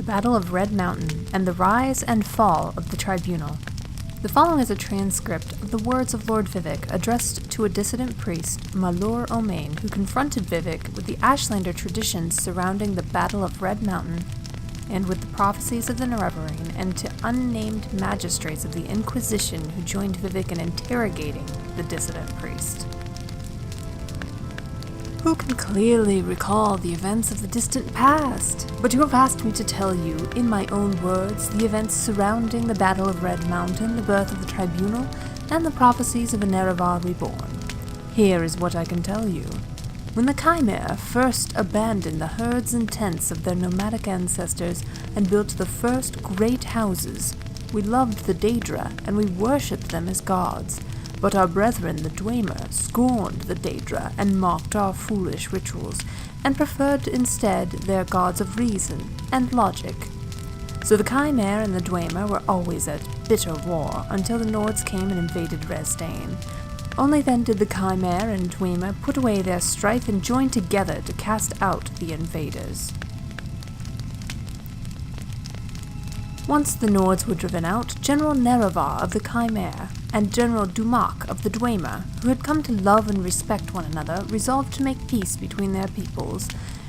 Battle of Red Mountain, and the Rise and Fall of the Tribunal. The following is a transcript of the words of Lord Vivec addressed to a dissident priest, Malor Omain, who confronted Vivec with the Ashlander traditions surrounding the Battle of Red Mountain and with the prophecies of the Nerevarine, and to unnamed magistrates of the Inquisition who joined Vivec in interrogating the dissident priest. Who can clearly recall the events of the distant past? But you have asked me to tell you, in my own words, the events surrounding the Battle of Red Mountain, the birth of the Tribunal, and the prophecies of a Nerevar reborn. Here is what I can tell you. When the Chimera first abandoned the herds and tents of their nomadic ancestors and built the first great houses, we loved the Daedra and we worshipped them as gods. But our brethren, the Dwemer, scorned the Daedra and mocked our foolish rituals, and preferred instead their gods of reason and logic. So the Chimera and the Dwemer were always at bitter war until the Nords came and invaded Resdain. Only then did the Chimera and Dwemer put away their strife and join together to cast out the invaders. Once the Nords were driven out, General Nerevar of the Chimera and General Dumak of the Dwemer, who had come to love and respect one another, resolved to make peace between their peoples.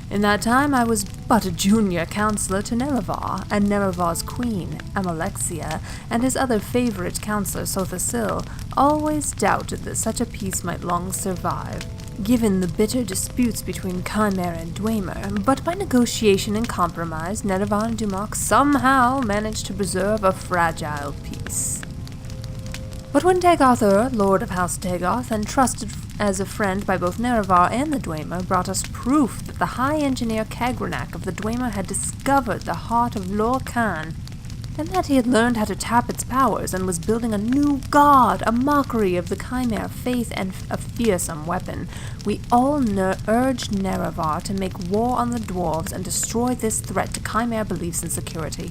In that time I was but a junior counselor to Nerevar, and Nerevar's queen, Amalexia, and his other favorite counselor, Sothasil, always doubted that such a peace might long survive, given the bitter disputes between Chimera and Dwemer, but by negotiation and compromise, Nerevar and Dumak somehow managed to preserve a fragile peace. But when Dagoth, Lord of House Dagoth, and trusted as a friend by both Nerevar and the Dwemer, brought us proof that the High Engineer Kagranak of the Dwemer had discovered the heart of Lor Khan, and that he had learned how to tap its powers and was building a new god, a mockery of the Chimera faith and a fearsome weapon, we all urged Nerevar to make war on the dwarves and destroy this threat to Chimera beliefs and security.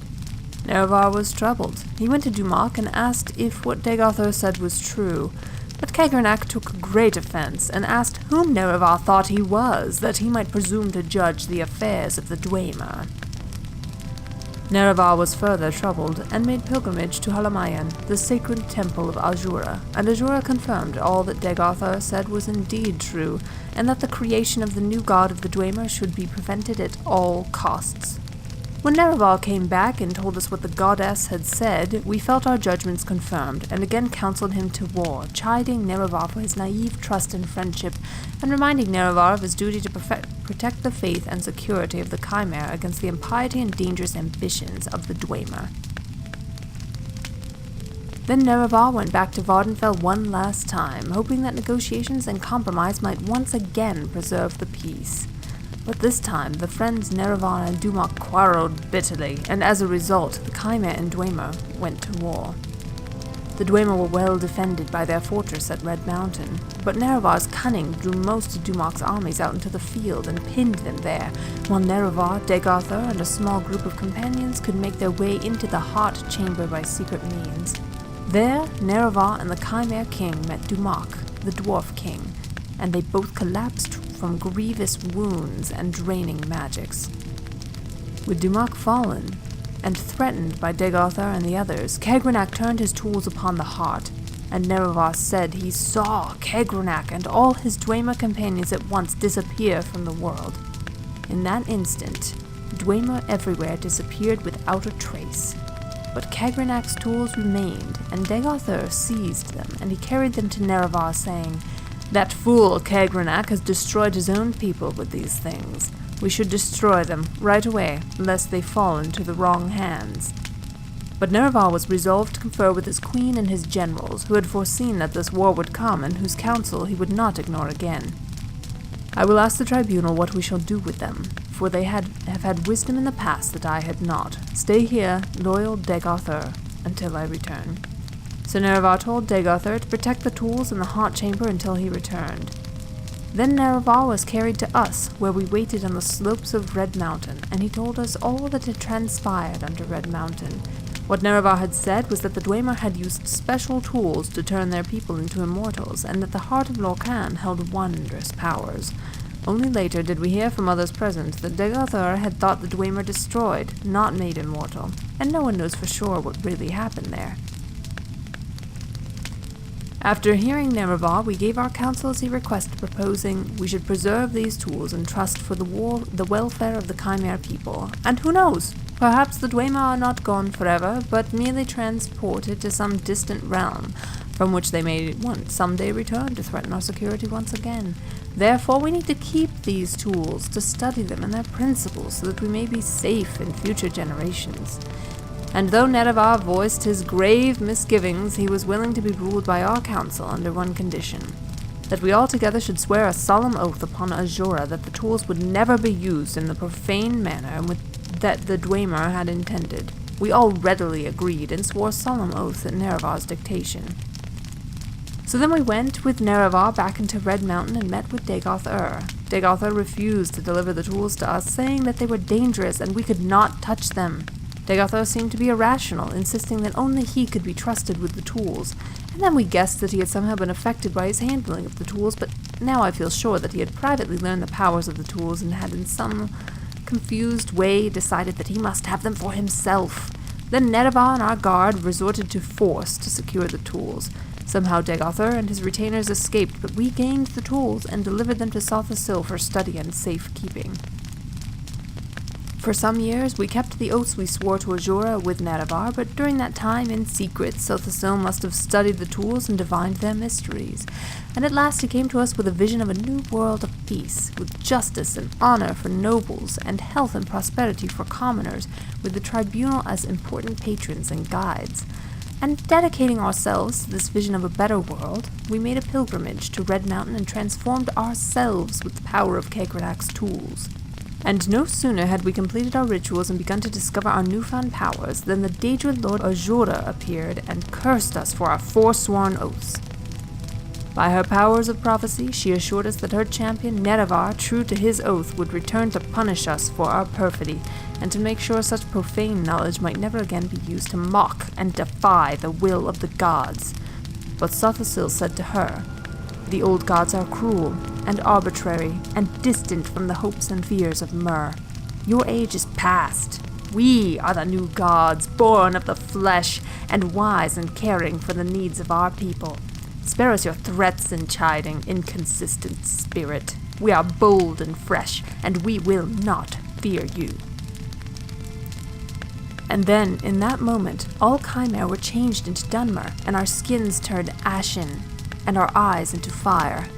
Nerevar was troubled. He went to Dumak and asked if what Dagoth said was true, but Kagranak took great offense and asked whom Nerevar thought he was, that he might presume to judge the affairs of the Dwemer. Nerevar was further troubled and made pilgrimage to Halamayan, the sacred temple of Azura, and Azura confirmed all that Dagoth said was indeed true, and that the creation of the new god of the Dwemer should be prevented at all costs. When Nerevar came back and told us what the goddess had said, we felt our judgments confirmed, and again counseled him to war, chiding Nerevar for his naive trust and friendship, and reminding Nerevar of his duty to protect the faith and security of the Chimera against the impiety and dangerous ambitions of the Dwemer. Then Nerevar went back to Vardenfell one last time, hoping that negotiations and compromise might once again preserve the peace. But this time, the friends Nerevar and Dumak quarreled bitterly, and as a result, the Chimera and Dwemer went to war. The Dwemer were well defended by their fortress at Red Mountain, but Nerevar's cunning drew most of Dumak's armies out into the field and pinned them there, while Nerevar, Dagoth, and a small group of companions could make their way into the heart chamber by secret means. There, Nerevar and the Chimera king met Dumak, the dwarf king, and they both collapsed from grievous wounds and draining magics. With Dumak fallen, and threatened by Dagoth and the others, Kagranak turned his tools upon the heart, and Nerevar said he saw Kagranak and all his Dwemer companions at once disappear from the world. In that instant, Dwemer everywhere disappeared without a trace. But Kagranak's tools remained, and Dagoth seized them, and he carried them to Nerevar, saying, "That fool Kagranak has destroyed his own people with these things. We should destroy them right away, lest they fall into the wrong hands." But Nerevar was resolved to confer with his queen and his generals, who had foreseen that this war would come, and whose counsel he would not ignore again. "I will ask the tribunal what we shall do with them, for they have had wisdom in the past that I had not. Stay here, loyal Dagoth, until I return." So Nerevar told Dagoth to protect the tools in the heart chamber until he returned. Then Nerevar was carried to us, where we waited on the slopes of Red Mountain, and he told us all that had transpired under Red Mountain. What Nerevar had said was that the Dwemer had used special tools to turn their people into immortals, and that the heart of Lorcan held wondrous powers. Only later did we hear from others present that dl'd had thought the Dwemer destroyed, not made immortal, and no one knows for sure what really happened there. After hearing Nerevar, we gave our councils a request proposing we should preserve these tools and trust for the welfare of the Chimera people. And who knows? Perhaps the Dwemer are not gone forever, but merely transported to some distant realm, from which they may someday return to threaten our security once again. Therefore, we need to keep these tools, to study them and their principles, so that we may be safe in future generations. And though Nerevar voiced his grave misgivings, he was willing to be ruled by our council under one condition: that we all together should swear a solemn oath upon Azura that the tools would never be used in the profane manner that the Dwemer had intended. We all readily agreed and swore solemn oaths at Nerevar's dictation. So then we went with Nerevar back into Red Mountain and met with Dagoth-ur. Dagoth-ur refused to deliver the tools to us, saying that they were dangerous and we could not touch them. Dagoth-ur seemed to be irrational, insisting that only he could be trusted with the tools, and then we guessed that he had somehow been affected by his handling of the tools, but now I feel sure that he had privately learned the powers of the tools and had in some confused way decided that he must have them for himself. Then Nerevar and our guard resorted to force to secure the tools. Somehow Dagoth-ur and his retainers escaped, but we gained the tools and delivered them to Sotha-Sil for study and safekeeping. For some years, we kept the oaths we swore to Azura with Nerevar, but during that time, in secret, Sotha-Sil must have studied the tools and divined their mysteries. And at last he came to us with a vision of a new world of peace, with justice and honor for nobles, and health and prosperity for commoners, with the Tribunal as important patrons and guides. And dedicating ourselves to this vision of a better world, we made a pilgrimage to Red Mountain and transformed ourselves with the power of Kegrenak's tools. And no sooner had we completed our rituals and begun to discover our newfound powers than the Daedra Lord Azura appeared and cursed us for our forsworn oaths. By her powers of prophecy, she assured us that her champion Nerevar, true to his oath, would return to punish us for our perfidy, and to make sure such profane knowledge might never again be used to mock and defy the will of the gods. But Sotha-Sil said to her, "The old gods are cruel and arbitrary and distant from the hopes and fears of Myr. Your age is past. We are the new gods, born of the flesh, and wise and caring for the needs of our people. Spare us your threats and chiding, inconsistent spirit. We are bold and fresh, and we will not fear you." And then, in that moment, all Chimera were changed into Dunmer, and our skins turned ashen, and our eyes into fire.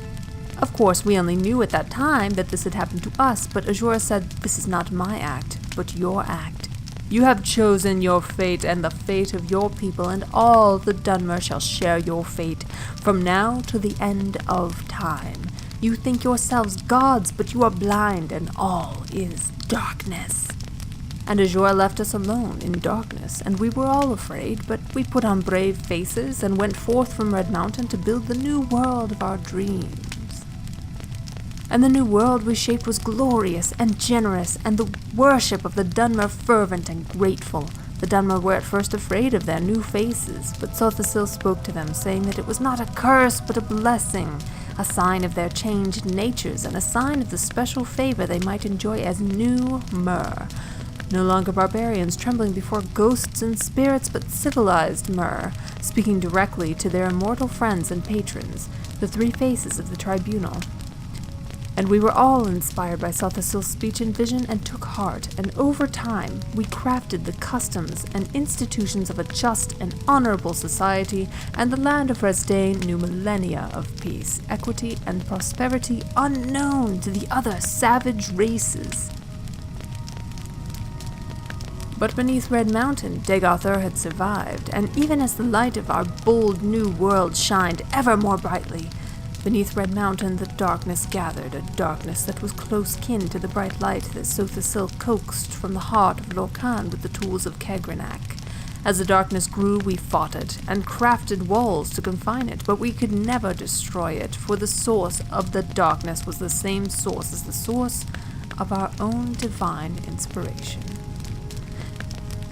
Of course, we only knew at that time that this had happened to us, but Azura said, "This is not my act, but your act. You have chosen your fate and the fate of your people, and all the Dunmer shall share your fate, from now to the end of time. You think yourselves gods, but you are blind, and all is darkness." And Azura left us alone in darkness, and we were all afraid, but we put on brave faces and went forth from Red Mountain to build the new world of our dreams. And the new world we shaped was glorious and generous, and the worship of the Dunmer fervent and grateful. The Dunmer were at first afraid of their new faces, but Sotha-Sil spoke to them, saying that it was not a curse but a blessing, a sign of their changed natures, and a sign of the special favor they might enjoy as new Myr. No longer barbarians trembling before ghosts and spirits, but civilized Myr, speaking directly to their immortal friends and patrons, the three faces of the Tribunal. And we were all inspired by Sotha-Sil's speech and vision and took heart, and over time we crafted the customs and institutions of a just and honorable society, and the land of Resdain knew millennia of peace, equity, and prosperity unknown to the other savage races. But beneath Red Mountain, Dagoth-ur had survived, and even as the light of our bold new world shined ever more brightly, beneath Red Mountain the darkness gathered, a darkness that was close kin to the bright light that Sotha-Sil coaxed from the heart of Lorkhan with the tools of Kegrenak. As the darkness grew, we fought it, and crafted walls to confine it, but we could never destroy it, for the source of the darkness was the same source as the source of our own divine inspiration.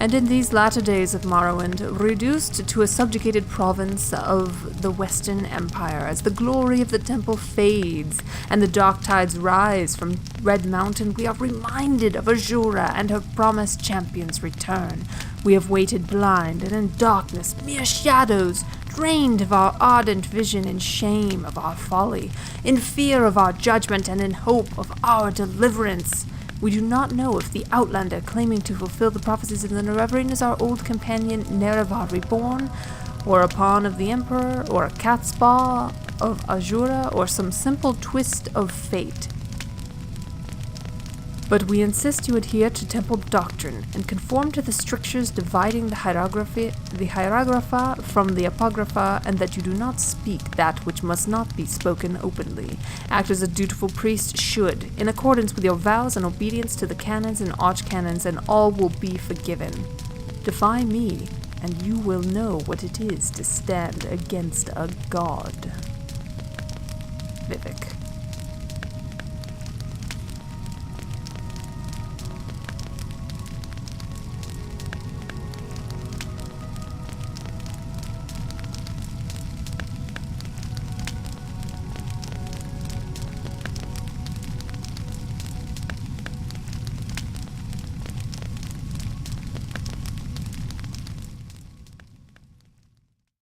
And in these latter days of Morrowind, reduced to a subjugated province of the Western Empire, as the glory of the temple fades and the dark tides rise from Red Mountain, we are reminded of Azura and her promised champion's return. We have waited blind and in darkness, mere shadows, drained of our ardent vision in shame of our folly, in fear of our judgment and in hope of our deliverance. We do not know if the outlander claiming to fulfill the prophecies of the Nerevarine is our old companion Nerevar Reborn, or a pawn of the Emperor, or a catspaw of Azura, or some simple twist of fate. But we insist you adhere to temple doctrine and conform to the strictures dividing the hieroglypha from the apocrypha, and that you do not speak that which must not be spoken openly. Act as a dutiful priest should, in accordance with your vows and obedience to the canons and archcanons, and all will be forgiven. Defy me, and you will know what it is to stand against a god. Vivec.